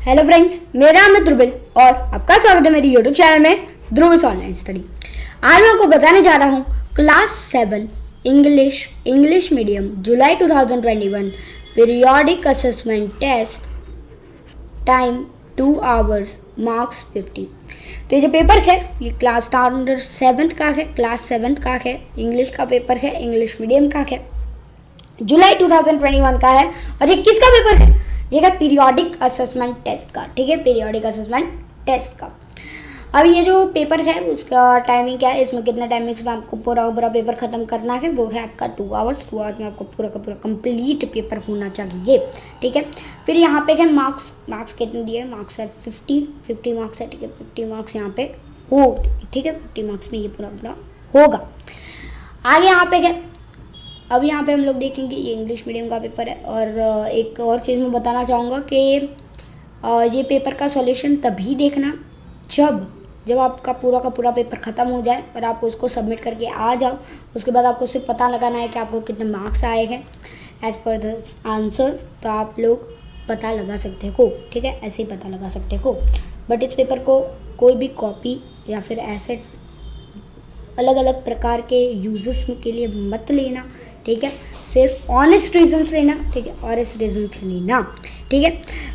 Hello friends, मेरा नाम है ध्रुविल और आपका स्वागत है मेरी यूट्यूब चैनल में ध्रुविल ऑनलाइन स्टडी। आज मैं आपको बताने जा रहा हूँ क्लास 7 इंग्लिश मीडियम जुलाई 2021 periodic assessment test, time 2 hours, marks 50। तो ये जो पेपर है ये क्लास स्टैंडर्ड 7 का है, क्लास 7 का है, इंग्लिश का पेपर है, इंग्लिश मीडियम का है, जुलाई 2021 का है। और ये किसका पेपर है? ये है पीरियोडिक असेसमेंट टेस्ट का, ठीक है, पीरियोडिक असेसमेंट टेस्ट का। अब ये जो पेपर है उसका टाइमिंग क्या है, इसमें कितना टाइमिंग्स में आपको पूरा पेपर ख़त्म करना है, वो है आपका 2 आवर्स। 2 आवर्स में आपको पूरा का पूरा कंप्लीट पेपर होना चाहिए, ठीक है। फिर यहाँ पे है मार्क्स कितने दिए? मार्क्स है 50 मार्क्स है, ठीक है। 50 मार्क्स यहाँ पे हो, ठीक है, 50 मार्क्स में ये पूरा होगा। आगे यहाँ पे है, अब यहाँ पे हम लोग देखेंगे ये इंग्लिश मीडियम का पेपर है। और एक और चीज़ मैं बताना चाहूँगा कि ये पेपर का सॉल्यूशन तभी देखना जब आपका पूरा का पूरा पेपर ख़त्म हो जाए और आप उसको सबमिट करके आ जाओ। उसके बाद आपको सिर्फ पता लगाना है कि आपको कितने मार्क्स आए हैं एज़ पर द आंसर्स। तो आप लोग पता लगा सकते हो, ठीक है, ऐसे ही पता लगा सकते हो। बट इस पेपर को कोई भी कॉपी या फिर ऐसे अलग अलग प्रकार के यूजेस के लिए मत लेना, ठीक है। सिर्फ ऑनेस्ट रीजंस लेना, ठीक है, ऑनेस्ट रीजंस लेना, ठीक है।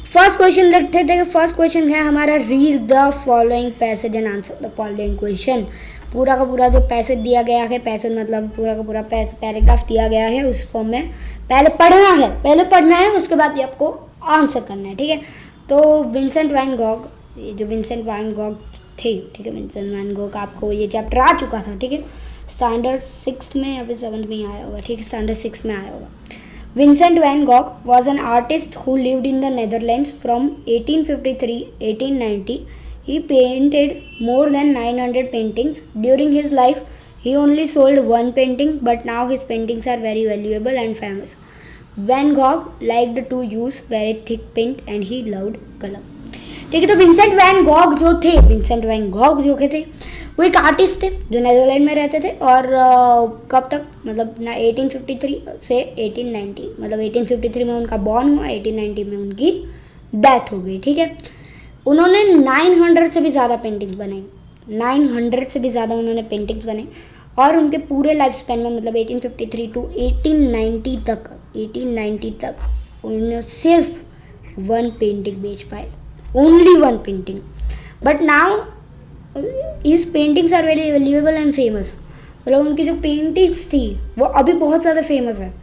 फर्स्ट क्वेश्चन देखते थे। फर्स्ट क्वेश्चन है हमारा, read the following passage and answer the following question. पूरा का पूरा जो पैसेज दिया गया है, पैसेज मतलब पूरा का पूरा पैराग्राफ दिया गया है, उसको हमें पहले पढ़ना है, उसके बाद भी आपको आंसर करना है, ठीक है। तो विंसेंट वैन गॉग, ये जो विंसेंट वैन गॉग थे, ठीक है, विंसेंट वैन गॉग आपको ये चैप्टर आ चुका था, ठीक है, स्टैंडर्ड 6 में या फिर 7 में ही आया होगा, ठीक है, स्टैंडर्ड 6 में आया होगा। Vincent van Gogh was an artist who lived in the Netherlands from 1853-1890. He painted more than 900 paintings. During his life, he only sold one painting, but now his paintings are very valuable and famous. Van Gogh liked to use very thick paint and he loved color. ठीक है, तो Vincent van Gogh जो थे वो एक artist थे जो Netherland में रहते थे। और कब तक, मतलब ना 1853 से 1890, मतलब 1853 में उनका बॉर्न हुआ, 1890 में उनकी डेथ हो गई, ठीक है। उन्होंने 900 से भी ज़्यादा पेंटिंग्स बनाई, 900 से भी ज़्यादा उन्होंने पेंटिंग्स बनाई। और उनके पूरे लाइफ स्पैन में, मतलब 1853 टू 1890 तक उन्होंने सिर्फ 1 पेंटिंग बेच पाए, only 1 painting. But now his paintings are very valuable and famous. मतलब उनकी जो पेंटिंग्स थी वो अभी बहुत ज़्यादा फेमस है,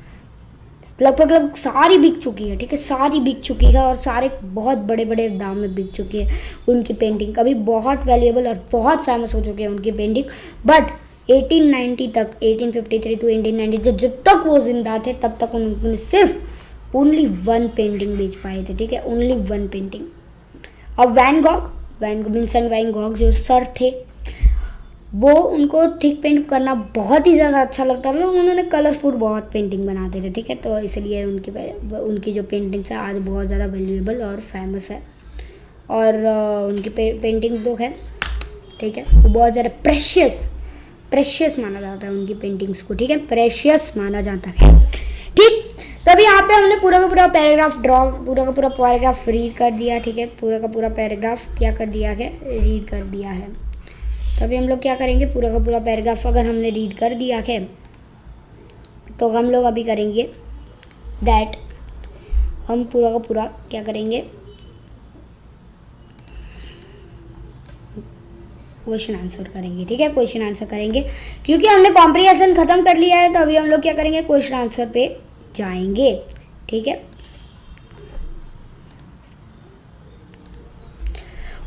लगभग सारी बिक चुकी है, ठीक है, सारी बिक चुकी है और सारे बहुत बड़े बड़े दाम में बिक चुकी है उनकी पेंटिंग। अभी बहुत वैल्यूएबल और बहुत फेमस हो चुकी है उनकी पेंटिंग। बट 1890 तक, 1853 टू 1890, जब तक वो जिंदा थे तब तक उन्होंने सिर्फ ओनली 1 पेंटिंग बेच पाए थे, ठीक है, ओनली 1 पेंटिंग। अब विंसेंट वैन गॉग जो सर थे, वो उनको थिक पेंट करना बहुत ही ज़्यादा अच्छा लगता था। उन्होंने कलरफुल बहुत पेंटिंग बनाते थे, ठीक है, तो इसलिए उनकी जो पेंटिंग्स है आज बहुत ज़्यादा वैल्यूएबल और फेमस है। और उनकी पेंटिंग्स जो है, ठीक है, वो बहुत ज़्यादा प्रेशियस माना जाता है उनकी पेंटिंग्स को, ठीक है, प्रेशियस माना जाता है, ठीक। तभी यहाँ पे हमने पूरा का पूरा पैराग्राफ रीड कर दिया, ठीक है, पूरा का पूरा पैराग्राफ क्या कर दिया है, रीड कर दिया है। तभी हम लोग क्या करेंगे, पूरा का पूरा पैराग्राफ अगर हमने रीड कर दिया है तो हम लोग अभी करेंगे दैट, हम पूरा का पूरा क्या करेंगे, क्वेश्चन आंसर करेंगे, ठीक है, क्वेश्चन आंसर करेंगे। क्योंकि हमने कॉम्प्रिहेंशन ख़त्म कर लिया है तो अभी हम लोग क्या करेंगे, क्वेश्चन आंसर पे जाएंगे, ठीक है।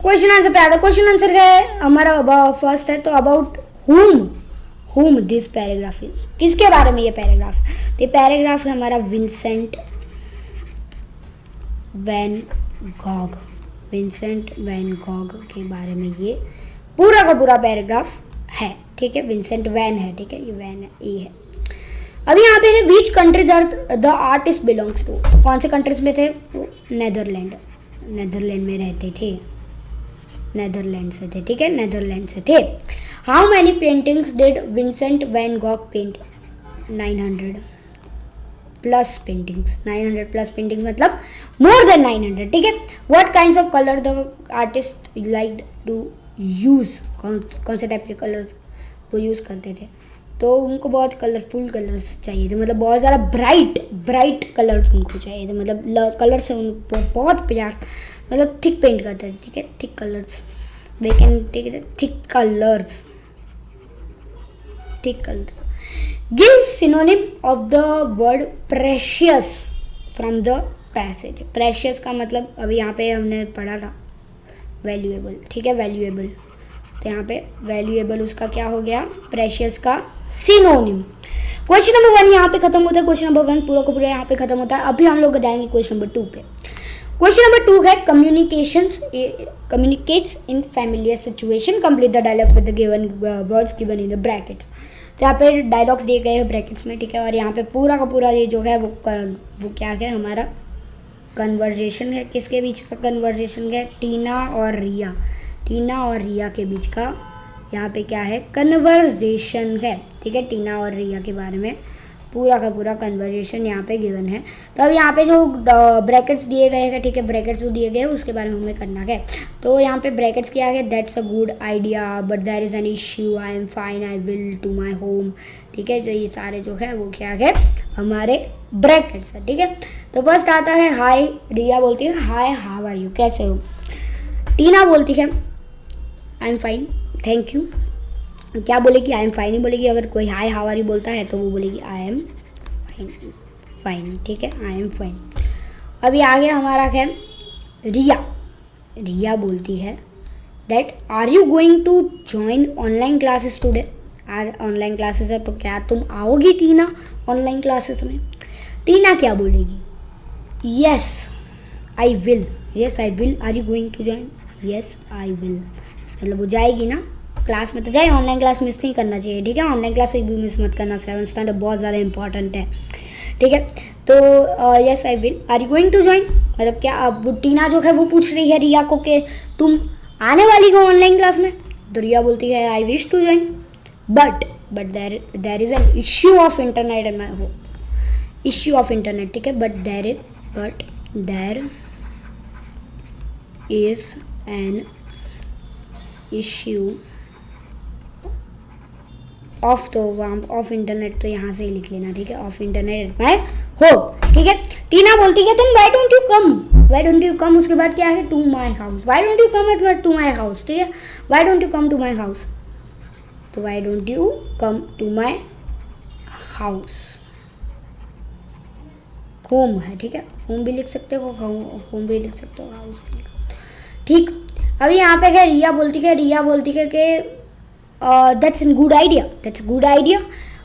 क्वेश्चन आंसर पे आता है। क्वेश्चन आंसर है हमारा फर्स्ट है, तो अबाउट हुम दिस पैराग्राफ इज, किसके बारे में ये पैराग्राफ? तो ये पैराग्राफ है हमारा विंसेंट वैन गॉग के बारे में ये पूरा का पूरा पैराग्राफ है, ठीक है। विंसेंट वैन है, ठीक है, ये वैन है, ये है। अभी यहाँ पे which country the artist belongs to, तो कौन से कंट्रीज में थे? नेदरलैंड में रहते थे, नेदरलैंड से थे, ठीक है, नेदरलैंड से थे। How many paintings did Vincent van Gogh paint? 900, plus paintings, 900 plus paintings मतलब मोर देन 900, ठीक है। What kinds of colour the artist like to use, कौन से टाइप के कलर्स वो यूज़ करते थे, तो उनको बहुत कलरफुल कलर्स चाहिए थे, मतलब बहुत ज़्यादा ब्राइट कलर्स उनको चाहिए थे, मतलब कलर से उनको बहुत प्यार, मतलब थिक पेंट करते थे, ठीक है, thick colours, we can take it thick colours. Give synonym of the word precious from the passage. Precious का मतलब अभी यहाँ पे हमने पढ़ा था वैल्यूएबल, ठीक है, वैल्यूएबल, तो यहाँ पे वैल्यूएबल उसका क्या हो गया, प्रेशियस का सिनोनिम। क्वेश्चन नंबर 1 यहाँ पे खत्म होता है, क्वेश्चन नंबर 1 पूरा का पूरा यहाँ पे खत्म होता है। अभी हम लोग जाएंगे क्वेश्चन नंबर 2 पे। क्वेश्चन नंबर 2 है communicates in familiar situation, complete the dialogues with the given words given in the brackets. तो यहाँ पे डायलॉग्स दिए गए हैं ब्रैकेट्स में, ठीक है, और यहाँ पे पूरा का पूरा ये जो है वो क्या है, हमारा कन्वर्जेशन है। किसके बीच का कन्वर्जेशन है, टीना और रिया के बीच का यहाँ पे क्या है, कन्वर्जेशन है, ठीक है, टीना और रिया के बारे में पूरा का पूरा कन्वर्जेशन यहाँ पे गिवन है। तो अब यहाँ पे जो ब्रैकेट्स दिए गए हैं, ठीक है, ब्रैकेट्स जो दिए गए हैं उसके बारे में हमें करना है। तो यहाँ पे ब्रैकेट्स क्या है, that's a good idea but there is an issue, I am fine, I will to my home, ठीक है, जो ये सारे जो है वो क्या है, हमारे ब्रैकेट्स है, ठीक है। तो फर्स्ट आता है हाय, रिया बोलती है हाय हाउ आर यू, कैसे हो। टीना बोलती है I am fine, thank you. क्या बोलेगी, आई एम फाइन ही बोलेगी। अगर कोई हाय हाउ आर यू बोलता है तो वो बोलेगी आई एम फाइन, ठीक है, आई एम फाइन। अभी आगे हमारा है रिया बोलती है that are you going to join online classes today. आज ऑनलाइन क्लासेस है तो क्या तुम आओगी टीना ऑनलाइन क्लासेस में। टीना क्या बोलेगी, yes I will, are you going to join, yes I will, मतलब वो जाएगी ना क्लास में, तो जाए, ऑनलाइन क्लास मिस नहीं करना चाहिए, ठीक है, ऑनलाइन क्लास भी मिस मत करना, 7th स्टैंडर्ड बहुत ज़्यादा इंपॉर्टेंट है, ठीक है। तो yes I will, are you going to join, मतलब क्या अब टीना जो है वो पूछ रही है रिया को कि तुम आने वाली हो ऑनलाइन क्लास में। तो रिया बोलती है I wish to join but there is an issue of internet and my home, issue of internet, ठीक है, but there is an issue of internet, तो यहाँ से ही लिख लेना, ठीक है, of internet at my home, ठीक है। टीना बोलती है then why don't you come, उसके बाद क्या है, to my house, why don't you come at to my house, ठीक है, why don't you come to my house, तो why don't you come to my house, home है, ठीक है, होम भी लिख सकते हो, होम भी लिख सकते हो, हाउस भी लिख सकते हो, ठीक। अभी यहाँ पे है रिया बोलती है कि that's an good idea,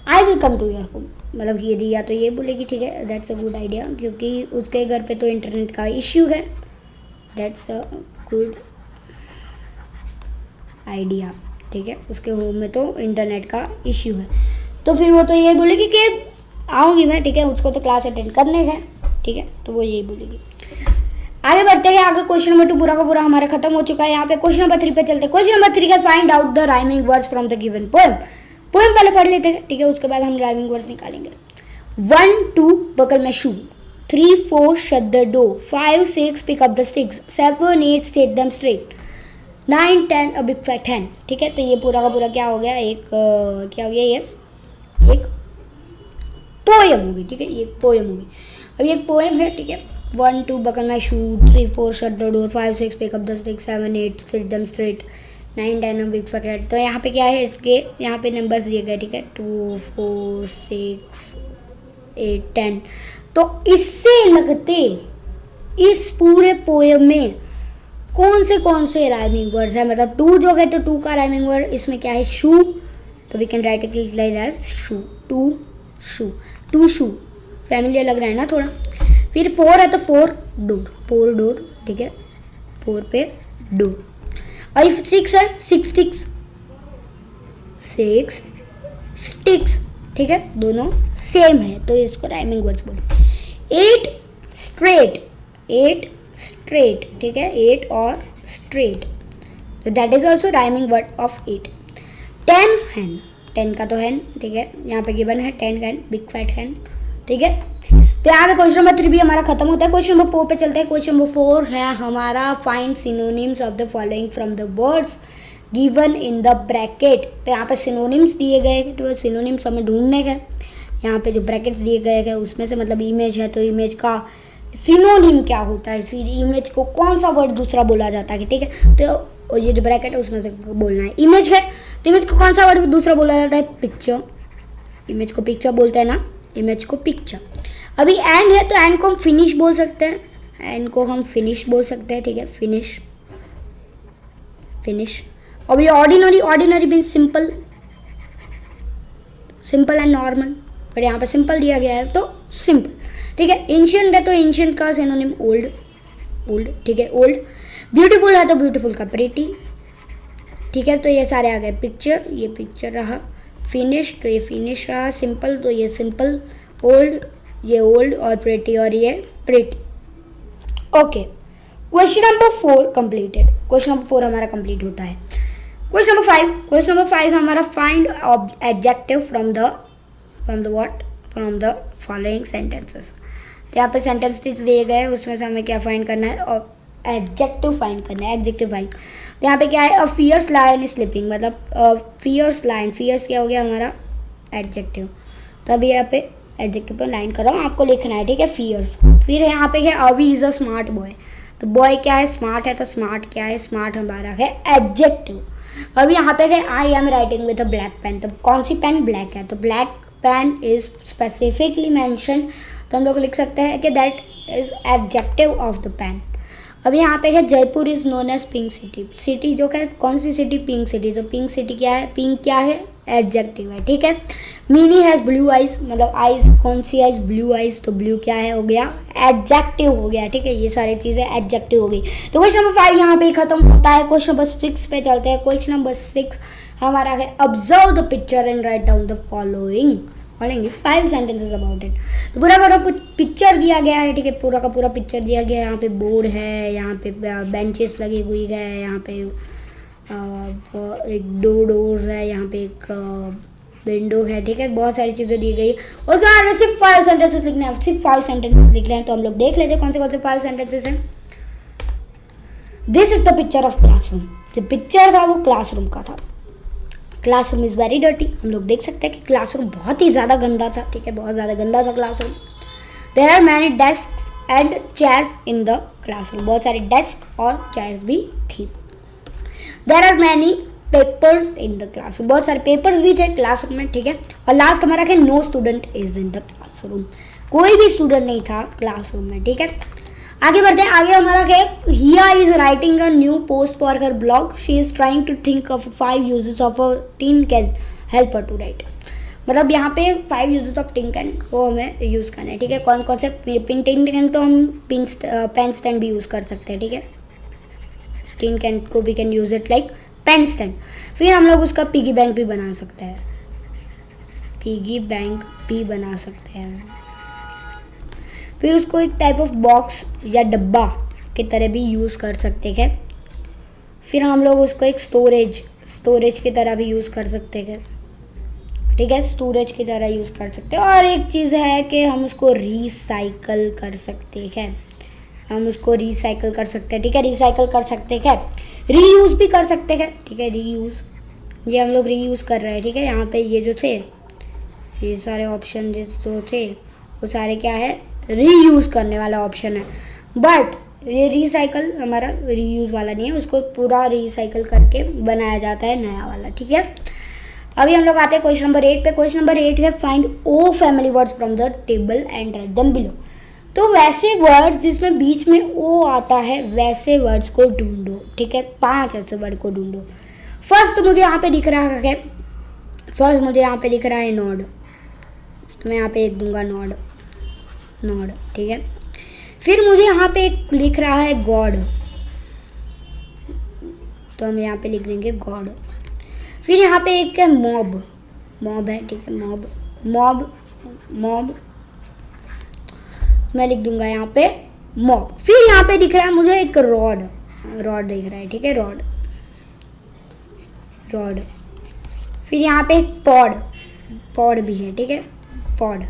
I will come to your home, मतलब ये रिया तो ये बोलेगी, ठीक है, दैट्स अ गुड आइडिया, क्योंकि उसके घर पे तो इंटरनेट का इश्यू है, दैट्स अ गुड आइडिया, ठीक है, उसके होम में तो इंटरनेट का इश्यू है, तो फिर वो तो ये बोलेगी कि आऊँगी मैं, ठीक है, उसको तो क्लास अटेंड करने हैं, ठीक है, तो वो यही बोलेगी। आगे बढ़ते हैं, आगे क्वेश्चन नंबर 2 पूरा का पूरा हमारा खत्म हो चुका है। यहाँ पे क्वेश्चन नंबर 3 पे चलते हैं। क्वेश्चन नंबर 3 है find out the rhyming words from the given poem. Poem पहले पढ़ लेते हैं, ठीक है, उसके बाद हम राइमिंग वर्ड्स निकालेंगे। 1 2 बगल में shoe, 3 4 shut the door, 5 6 pick up the sticks, 7 8 state them straight, 9 10 a big fat hen, ठीक है। तो ये पूरा का पूरा क्या हो गया, क्या हो गया, ये एक पोएम होगी, ठीक है, ये एक पोएम होगी। अब ये एक पोएम है, ठीक है। 1 2 buckle my shoe, 3 4 shut the door, 5 6 pick up the stick, 7 8 sit them straight, 9 10 a big fat cat। तो यहाँ पे क्या है, इसके यहाँ पे नंबर्स दिए गए, ठीक है, 2 4 6 8 10। तो इससे लगते इस पूरे पोएम में कौन से राइमिंग वर्ड्स है, मतलब 2 जो है तो 2 का राइमिंग वर्ड इसमें क्या है, शू, तो we can write it like that, shoe, 2 shoe, familiar लग रहा है ना थोड़ा। फिर 4 है तो 4 डोर, ठीक है, 4 पे डोर। और 6 है 6 स्टिक्स, ठीक है, दोनों सेम है तो इसको राइमिंग वर्ड्स बोलते हैं। 8 स्ट्रेट, ठीक है, 8 और स्ट्रेट, तो that is also rhyming word of 8। 10 हैन, 10 का तो हैन, ठीक है, यहाँ पे गिवन है 10 हैन, बिग फैट हैन, ठीक है। तो यहाँ पे क्वेश्चन नंबर 3 भी हमारा खत्म होता है। क्वेश्चन नंबर 4 पे चलते हैं। क्वेश्चन नंबर 4 है हमारा find synonyms of the following from the words given in the bracket. तो यहाँ पे सिनोनिम्स दिए गए, तो सिनोनिम्स हमें ढूंढने का। यहाँ पे जो ब्रैकेट्स दिए गए हैं उसमें से मतलब इमेज है, तो इमेज का सिनोनिम क्या होता है, इसी इमेज को कौन सा वर्ड दूसरा बोला जाता है, ठीक है। तो ये जो ब्रैकेट है उसमें से बोलना है। इमेज है तो इमेज को कौन सा वर्ड दूसरा बोला जाता है, पिक्चर। इमेज को पिक्चर बोलते हैं ना, इमेज को पिक्चर। अभी एंड है तो एंड को हम फिनिश बोल सकते हैं, एंड को हम फिनिश बोल सकते हैं, ठीक है, फिनिश फिनिश। अभी ordinary, ordinary mean simple, simple and normal, पर यहाँ पे सिंपल दिया गया है तो सिंपल, ठीक है। एंशिएंट है तो एंशिएंट का सिनोनिम ओल्ड, ओल्ड, ठीक है, ओल्ड। ब्यूटीफुल है तो ब्यूटीफुल का प्रीटी, ठीक है। तो ये सारे आ गए। पिक्चर, ये पिक्चर रहा। फिनिश तो ये फिनिश रहा। सिंपल तो ये सिंपल। ओल्ड, ये ओल्ड। और प्रीटी, और ये pretty. Okay, question number 4 completed. Question number 4 हमारा कंप्लीट होता है। क्वेश्चन नंबर 5, क्वेश्चन नंबर 5 हमारा find adjective from the what, from the following sentences. यहाँ पे सेंटेंसेस दिए गए, उसमें से हमें क्या फाइंड करना है, और एडजेक्टिव फाइंड करना है, एडजेक्टिव फाइंड। तो यहाँ पे क्या है, अ फियर्स लायन स्लीपिंग, मतलब फियर्स लायन, फियर्स क्या हो गया हमारा एडजेक्टिव। तो अभी यहाँ पे एडजेक्टिव पर लाइन कर रहा हूँ, आपको लिखना है, ठीक है, फियर्स। फिर यहाँ पे है अवी इज अ स्मार्ट बॉय। तो बॉय क्या है, स्मार्ट है, तो स्मार्ट क्या है, स्मार्ट हमारा है एडजेक्टिव। अब यहाँ पे है I am writing with a black pen. तो कौन सी पेन, ब्लैक है, तो black pen is specifically mention. तो हम लोग लिख सकते हैं कि that is adjective of the pen. अब यहाँ पे है Jaipur is known as pink city. City जो है कौन सी सिटी, पिंक सिटी। तो पिंक सिटी क्या है, पिंक क्या है, एडजेक्टिव है, ठीक है। मीनी हैज ब्लू आइज, मतलब आइज कौन सी आइज, ब्लू आइज। तो ब्लू क्या है, हो गया एडजेक्टिव हो गया, ठीक है। ये सारी चीजें एडजेक्टिव हो गई। तो क्वेश्चन नंबर 5 यहाँ पे खत्म होता है। क्वेश्चन नंबर 6 पे चलते हैं। क्वेश्चन नंबर 6 हमारा है observe the picture and write down the following 5 sentences about it. तो पूरा का पूरा पिक्चर दिया गया है, ठीक है, पूरा का पूरा पिक्चर दिया गया है। यहाँ पे बोर्ड है, यहाँ पे बेंचेस लगी हुई है, यहाँ पे एक दो डोर्स है, यहाँ पे एक विंडो है, ठीक है, बहुत सारी चीज़ें दी गई है। और क्या सिर्फ 5 सेंटेंसेस लिखने हैं, सिर्फ 5 सेंटेंसेस लिख रहे हैं। तो हम लोग देख लेते हैं कौन से 5 सेंटेंसेस हैं। This is the picture of classroom. जो पिक्चर था वो क्लासरूम का था। Classroom is very dirty. हम लोग देख सकते हैं कि क्लासरूम बहुत ही ज़्यादा गंदा था, ठीक है, बहुत ज़्यादा गंदा था classroom. There are many desk and chairs in the classroom. बहुत सारे डेस्क और चेयर्स भी थी। There are many papers in the classroom. बहुत सारे पेपर्स भी थे क्लासरूम में, ठीक है। और लास्ट हमारा है no student is in the classroom. कोई भी स्टूडेंट नहीं था क्लासरूम में, ठीक है। आगे बढ़ते हैं। आगे हमारा है Hiya is writing a new post for her blog. She is trying to think of 5 uses of a tin can help her to write. मतलब यहाँ पे 5 यूजेस ऑफ टिन कैन को हमें यूज़ करना है, ठीक है। कौन कौन से टिन कैन, तो हम पेन स्टैंड भी यूज़ कर सकते हैं, ठीक है। टिन कैन को we can use it like pen stand. फिर हम लोग उसका पिगी बैंक भी बना सकते हैं, पिगी बैंक भी बना सकते हैं। फिर उसको एक टाइप ऑफ बॉक्स या डब्बा की तरह भी यूज़ कर सकते हैं। फिर हम लोग उसको एक स्टोरेज की तरह भी यूज़ कर सकते हैं, ठीक है, स्टोरेज की तरह यूज़ कर सकते हैं। और एक चीज़ है कि हम उसको रिसाइकल कर सकते हैं, हम उसको रिसाइकल कर सकते हैं, ठीक है, रिसाइकल कर सकते हैं, रीयूज़ भी कर सकते हैं, ठीक है, रीयूज़। ये हम लोग रीयूज़ कर रहे हैं, ठीक है। यहाँ पे ये जो थे, ये सारे ऑप्शन जो थे वो सारे क्या है, रीयूज़ करने वाला ऑप्शन है। बट ये रिसाइकल हमारा रीयूज़ वाला नहीं है, उसको पूरा रिसाइकल करके बनाया जाता है नया वाला, ठीक है। अभी हम लोग आते हैं क्वेश्चन नंबर 8 पे। क्वेश्चन नंबर 8 है find O family words from the table and write them below. तो वैसे वर्ड्स जिसमें बीच में ओ आता है वैसे वर्ड्स को ढूंढो, ठीक है। 5 ऐसे वर्ड को ढूंढो। फर्स्ट मुझे यहाँ पे दिख रहा है, फर्स्ट मुझे यहाँ पे दिख रहा है नॉड। तो मैं यहाँ पे एक दूंगा नॉड, नॉड, ठीक है। फिर मुझे यहाँ पे एक लिख रहा है गॉड, तो हम यहाँ पे लिख देंगे गॉड। फिर यहाँ पे एक है मॉब, मॉब है, ठीक है, मॉब, मॉब, मॉब, मैं लिख दूंगा यहाँ पे मॉब। फिर यहाँ पे दिख रहा है मुझे एक रॉड, रॉड दिख रहा है, ठीक है, रॉड, रॉड। फिर यहाँ पे एक पॉड, पॉड भी है, ठीक है, पॉड।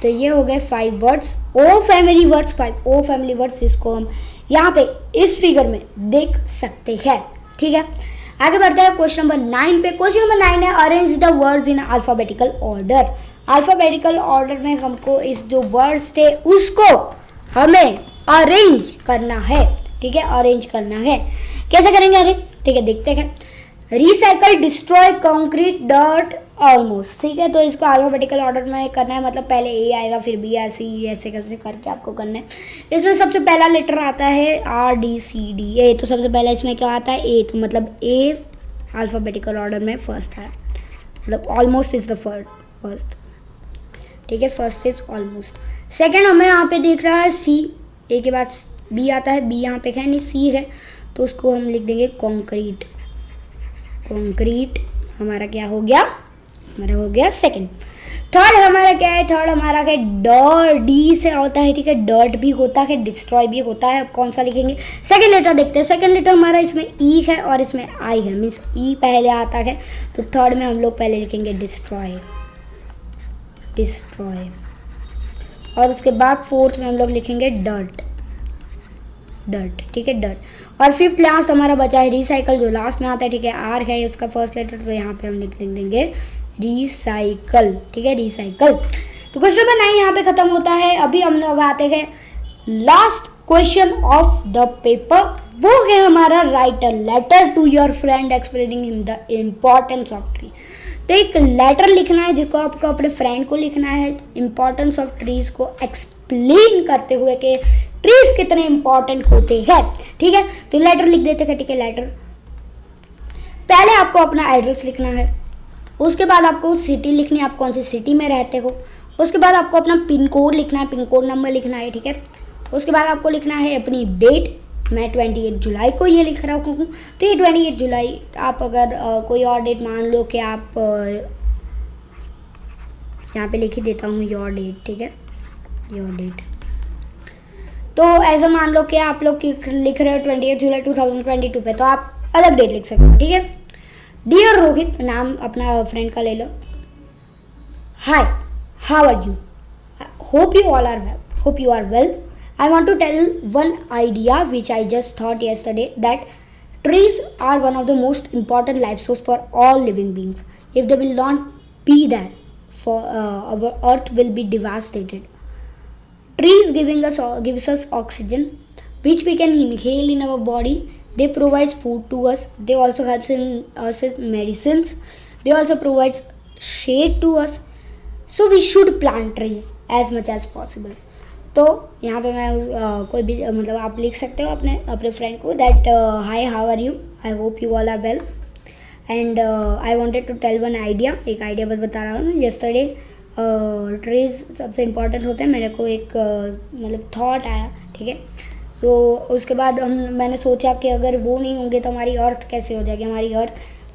तो ये हो गए 5 वर्ड्स, ओ फैमिली वर्ड्स, 5 ओ फैमिली वर्ड्स, जिसको हम यहाँ पे इस फिगर में देख सकते हैं। ठीक है, आगे बढ़ते हैं क्वेश्चन नंबर 9 पे। क्वेश्चन नंबर 9 है arrange the words in alphabetical order. Alphabetical order में हमको इस जो वर्ड्स थे उसको हमें अरेंज करना है। ठीक है, अरेंज करना है। कैसे करेंगे अरेंज? ठीक है, देखते हैं। Recycle, destroy, concrete, dirt, almost. ठीक है, तो इसको अल्फाबेटिकल ऑर्डर में करना है, मतलब पहले ए आएगा, फिर बी, सी, ऐसे कैसे करके आपको करना है। इसमें सबसे पहला लेटर आता है RDCD, ए। तो सबसे पहला इसमें क्या आता है? ए। तो मतलब ए अल्फाबेटिकल ऑर्डर में फर्स्ट है, मतलब ऑलमोस्ट इज द फर्स्ट। ठीक है, फर्स्ट इज ऑलमोस्ट। सेकेंड हमें यहाँ पे दिख रहा है सी, ए के बाद बी आता है, बी यहाँ पे है नहीं, सी है, तो उसको हम लिख देंगे कॉन्क्रीट। कॉन्क्रीट हमारा क्या हो गया? हमारा हो गया सेकंड। थर्ड हमारा क्या है? थर्ड हमारा क्या? डर्ट, डी से होता है। ठीक है, डर्ट भी होता है, डिस्ट्रॉय भी होता है। अब कौन सा लिखेंगे? सेकंड लेटर देखते हैं। सेकंड लेटर हमारा इसमें ई है और इसमें आई है, मीन्स ई पहले आता है, तो थर्ड में हम लोग पहले लिखेंगे डिस्ट्रॉय, डिस्ट्रॉय। और उसके बाद फोर्थ में हम लोग लिखेंगे डर्ट, डर्ट। ठीक है, डर्ट। और फिफ्थ लास्ट हमारा बचा है रिसाइकल, जो लास्ट में आता है। ठीक है, आर है उसका फर्स्ट लेटर, तो यहाँ पे हम लिख देंगे रिसाइकल। ठीक है, रिसाइकल। तो क्वेश्चन नंबर 9 यहाँ पे खत्म होता है। अभी हम लोग आते हैं last question of the paper, वो है हमारा write a letter to your friend explaining him the importance of tree. तो एक लेटर लिखना है जिसको आपको अपने फ्रेंड को लिखना है, इम्पोर्टेंस ऑफ ट्रीज को एक्सप्लेन करते हुए कि ट्रीज कितने इंपॉर्टेंट होते हैं। ठीक है, तो लेटर लिख देते हैं। ठीक है, लेटर पहले आपको अपना एड्रेस लिखना है, उसके बाद आपको सिटी लिखनी है, आप कौन सी सिटी में रहते हो। उसके बाद आपको अपना पिन कोड लिखना है, पिन कोड नंबर लिखना है। ठीक है, उसके बाद आपको लिखना है अपनी डेट। मैं 28 जुलाई को ये लिख रहा हूँ, तो ये 28 जुलाई। आप अगर कोई और डेट मान लो कि आप यहाँ पे लिख ही देता हूँ योर डेट। ठीक है, योर डेट। तो ऐसा मान लो कि आप लोग लिख रहे हो 28 जुलाई 2022 पे, तो आप अलग डेट लिख सकते हो। ठीक है, डियर रोहित, नाम अपना फ्रेंड का ले लो। Hi, how are you? Hope you all are well, hope you are well. I want to tell one idea which I just thought yesterday, that trees are one of the most important life source for all living beings. If they will not be there, for our earth will be devastated. Trees gives us oxygen, which we can inhale in our body. They provide food to us. They also helps in us in medicines. They also provides shade to us. So we should plant trees as much as possible. तो यहाँ पे मैं कोई भी मतलब आप लिख सकते हो अपने फ्रेंड को, that hi, how are you, I hope you all are well, and I wanted to tell one idea. एक आइडिया बस बता रहा हूँ। येस्टरडे ट्रीज सबसे इम्पोर्टेंट होते हैं, मेरे को एक मतलब थॉट आया। ठीक है, तो उसके बाद मैंने सोचा कि अगर वो नहीं होंगे तो हमारी अर्थ कैसे हो जाएगी, हमारी अर्थ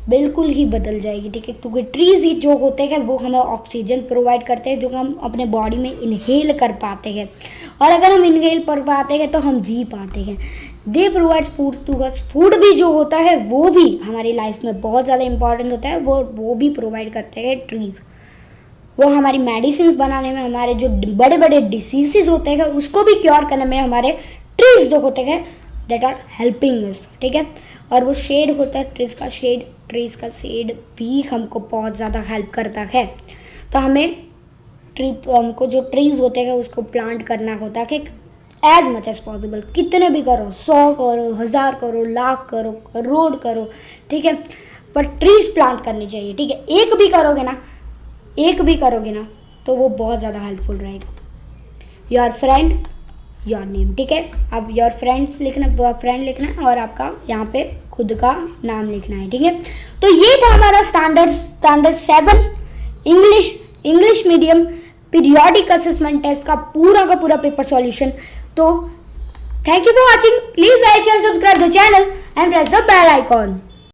बिल्कुल ही बदल जाएगी। ठीक है, क्योंकि ट्रीज ही जो होते हैं वो हमें ऑक्सीजन प्रोवाइड करते हैं, जो हम अपने बॉडी में इनहेल कर पाते हैं, और अगर हम इनहेल कर पाते हैं तो हम जी पाते हैं। They provides food to us, food भी जो होता है वो भी हमारी लाइफ में बहुत ज़्यादा इंपॉर्टेंट होता है, वो भी प्रोवाइड करते हैं ट्रीज़। वो हमारी मेडिसिन बनाने में, हमारे जो बड़े बड़े डिसीजेज होते हैं उसको भी क्योर करने में हमारे ट्रीज जो होते हैं दैट आर हेल्पिंग अस। ठीक है, और वो शेड होता है ट्रीज का शेड भी हमको बहुत ज़्यादा हेल्प करता है। तो हमको जो ट्रीज होते हैं उसको प्लांट करना होता है कि एज मच एज पॉसिबल, कितने भी करो, 100 करो, 1000 करो, लाख करो, करोड़ करो। ठीक है, पर ट्रीज प्लांट करनी चाहिए। ठीक है, एक भी करोगे ना तो वो बहुत ज़्यादा हेल्पफुल रहेगा। Your friend, your name. ठीक है, अब योर फ्रेंड्स लिखना, फ्रेंड लिखना है, और आपका यहाँ पे खुद का नाम लिखना है। ठीक है, तो ये था हमारा standard 7 English medium periodic assessment test का पूरा पेपर सॉल्यूशन। तो thank you for watching. Please like, share, subscribe the channel and press the bell icon.